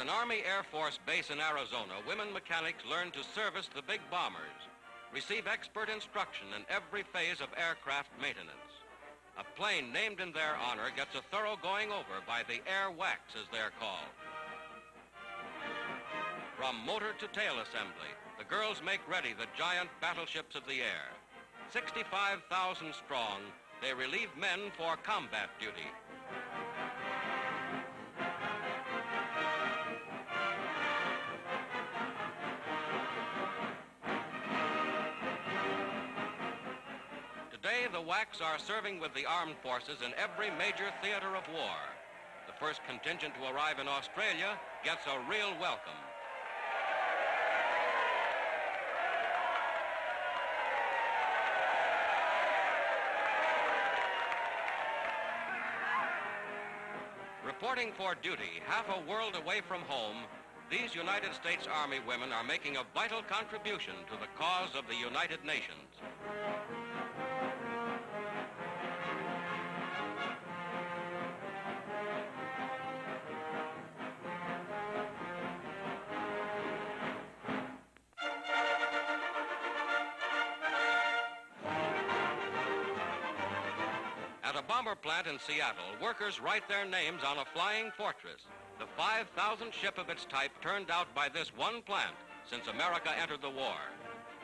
At an Army Air Force base in Arizona, women mechanics learn to service the big bombers, receive expert instruction in every phase of aircraft maintenance. A plane named in their honor gets a thorough going over by the air whacks, as they're called. From motor to tail assembly, the girls make ready the giant battleships of the air. 65,000 strong, they relieve men for combat duty. Today, the WACs are serving with the armed forces in every major theater of war. The first contingent to arrive in Australia gets a real welcome. Reporting for duty half a world away from home, these United States Army women are making a vital contribution to the cause of the United Nations. At a bomber plant in Seattle, workers write their names on a flying fortress, the 5,000th ship of its type turned out by this one plant since America entered the war.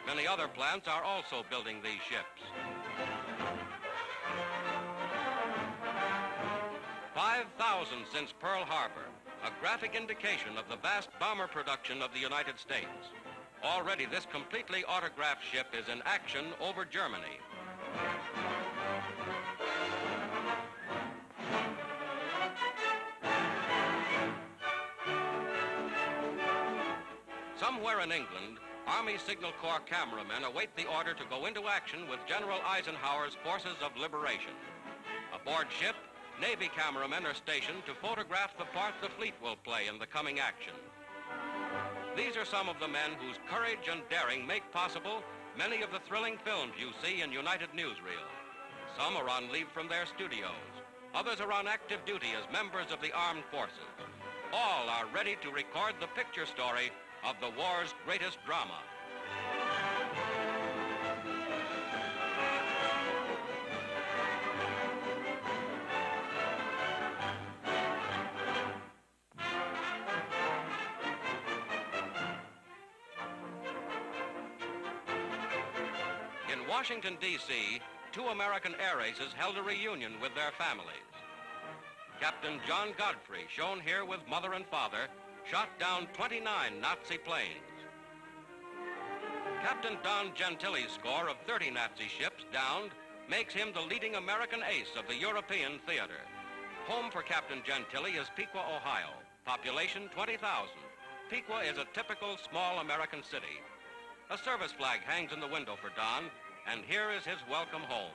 Many other plants are also building these ships. 5,000 since Pearl Harbor, a graphic indication of the vast bomber production of the United States. Already this completely autographed ship is in action over Germany. Somewhere in England, Army Signal Corps cameramen await the order to go into action with General Eisenhower's Forces of Liberation. Aboard ship, Navy cameramen are stationed to photograph the part the fleet will play in the coming action. These are some of the men whose courage and daring make possible many of the thrilling films you see in United newsreels. Some are on leave from their studios. Others are on active duty as members of the armed forces. All are ready to record the picture story of the war's greatest drama. In Washington, D.C., 2 American air aces held a reunion with their families. Captain John Godfrey, shown here with mother and father, shot down 29 Nazi planes. Captain Don Gentili's score of 30 Nazi ships downed makes him the leading American ace of the European theater. Home for Captain Gentili is Piqua, Ohio. Population 20,000. Piqua is a typical small American city. A service flag hangs in the window for Don, and here is his welcome home.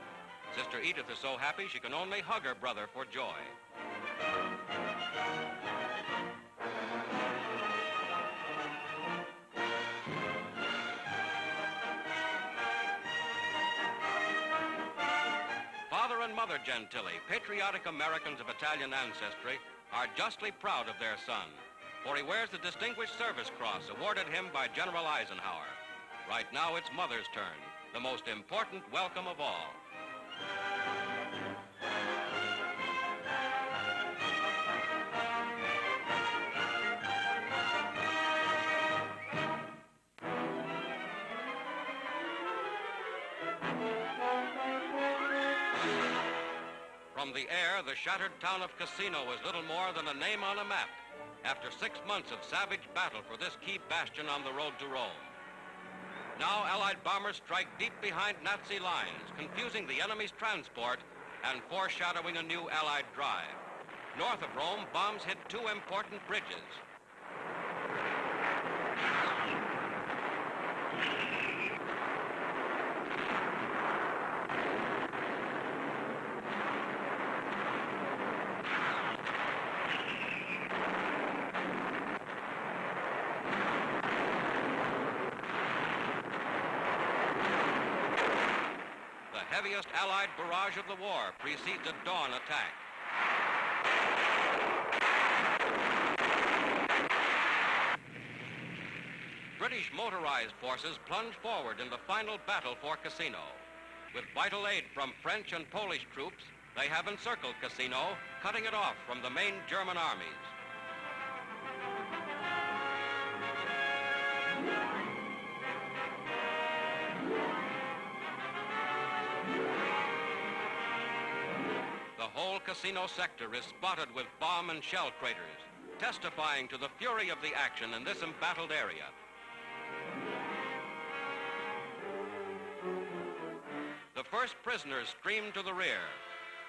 Sister Edith is so happy she can only hug her brother for joy. Father and Mother Gentili, patriotic Americans of Italian ancestry, are justly proud of their son, for he wears the Distinguished Service Cross awarded him by General Eisenhower. Right now, it's Mother's turn, the most important welcome of all. From the air, the shattered town of Cassino is little more than a name on a map after 6 months of savage battle for this key bastion on the road to Rome. Now Allied bombers strike deep behind Nazi lines, confusing the enemy's transport and foreshadowing a new Allied drive. North of Rome, bombs hit 2 important bridges. The heaviest Allied barrage of the war precedes a dawn attack. British motorized forces plunge forward in the final battle for Cassino. With vital aid from French and Polish troops, they have encircled Cassino, cutting it off from the main German armies. The whole Cassino sector is spotted with bomb and shell craters, testifying to the fury of the action in this embattled area. The first prisoners stream to the rear.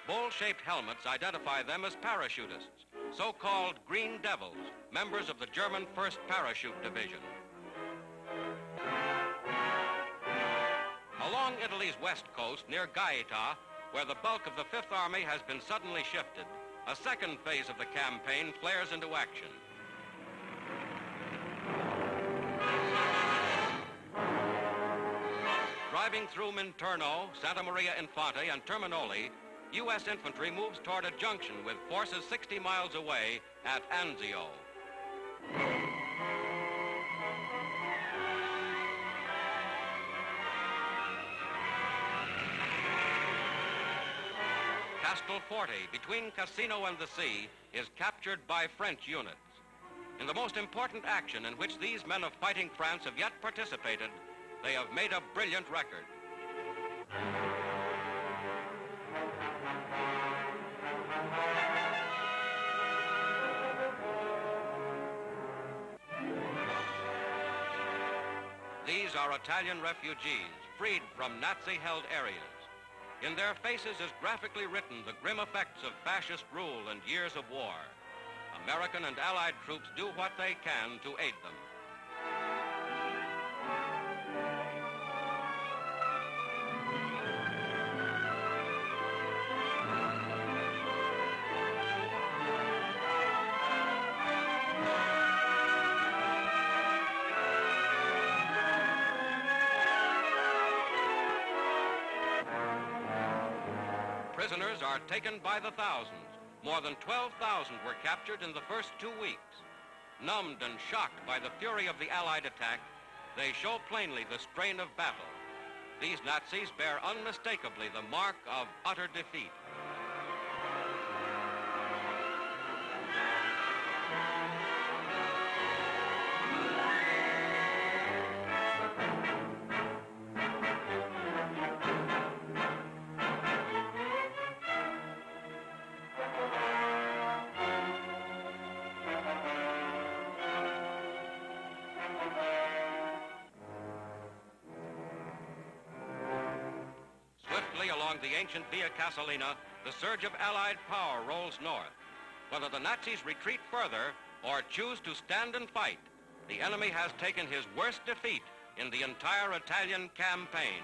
Bowl-shaped helmets identify them as parachutists, so-called Green Devils, members of the German 1st Parachute Division. Along Italy's west coast, near Gaeta, where the bulk of the Fifth Army has been suddenly shifted, a second phase of the campaign flares into action. Driving through Minturno, Santa Maria Infante, and Terminoli, U.S. infantry moves toward a junction with forces 60 miles away at Anzio. Castelforte, between Cassino and the sea, is captured by French units. In the most important action in which these men of fighting France have yet participated, they have made a brilliant record. These are Italian refugees, freed from Nazi-held areas. In their faces is graphically written the grim effects of fascist rule and years of war. American and Allied troops do what they can to aid them. Prisoners are taken by the thousands. More than 12,000 were captured in the first 2 weeks. Numbed and shocked by the fury of the Allied attack, they show plainly the strain of battle. These Nazis bear unmistakably the mark of utter defeat. Along the ancient Via Casalina, the surge of Allied power rolls north. Whether the Nazis retreat further or choose to stand and fight, the enemy has taken his worst defeat in the entire Italian campaign.